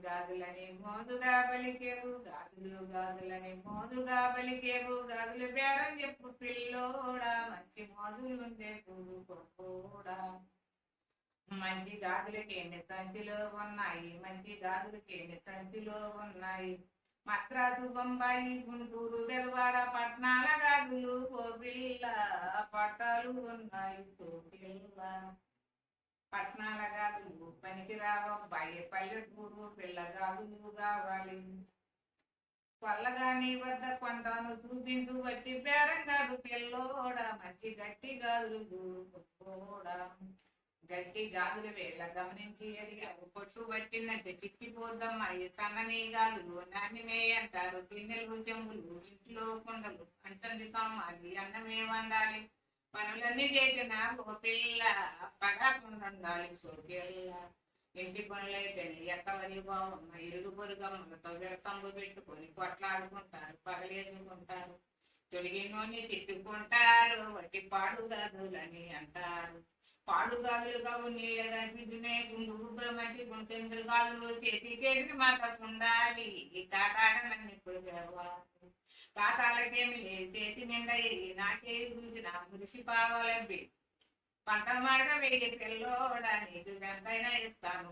గాజులని మోదుగా పలికేవు గాజులని మోదుగా పలికేవు గాజులు బేరం చెప్పు పిల్లోడా మంచి మోజులుండే కూడా మంచి గాజులకి ఎన్ని సంచులు ఉన్నాయి మంచి గాజులకి ఎన్ని సంచులు ఉన్నాయి మద్రాసు బొంబాయి గుంటూరు బెదవాడ పట్నాల గాజులు కోపిల్ల పట్టాలు ఉన్నాయి కోపిల్ల పట్నాల గాజులు పనికి రావబ్బాయి పల్లెటూరు పిల్ల గాజులు కావాలి కొల్లగా నీ వద్ద కొంటాను చూపించు బట్టి బేరం కాదు పిల్లోడా మంచి గట్టి గాజులు కూడా గట్టి గాజులు వేళ గమనించి ఎదిగావు పొట్టు పట్టిందంటే చిక్కిపోద్దమ్మా ఈ సన్నని గాజులు నాన్నమే అంటారు తిన్నెలు చెంబులు ఇంట్లో కుండలు అంటుంది కమ్మాలి అన్నమే వండాలి పనులన్నీ చేసిన ఒక పిల్ల పగాకుండాలి సోకెల్ల ఇంటి పనులైతేనే ఎక్కవరి బాగున్న ఇరుగు పొరుగమ్మలతో విరసంబు పెట్టుకొని కొట్లాడుకుంటారు పగలేసుకుంటారు తొడిగినోని తిట్టుకుంటారు వట్టి పాడు గాజులని అంటారు పాడు గాజులు కావు నీడ కనిపించునే గుండు గుబ్బులు మట్టి గుణచంద్రు గాజులు చేతికేసి మాతకుండాలి ఈ కాటాట నన్ను ఇప్పుడు కాతాలకేమి లే చేతి నిండా నా చేయి చూసిన మురిసి పావాలంపి పంట మాడక వెయ్యి పిల్లోడా నీకు ఎంతైనా ఇస్తాను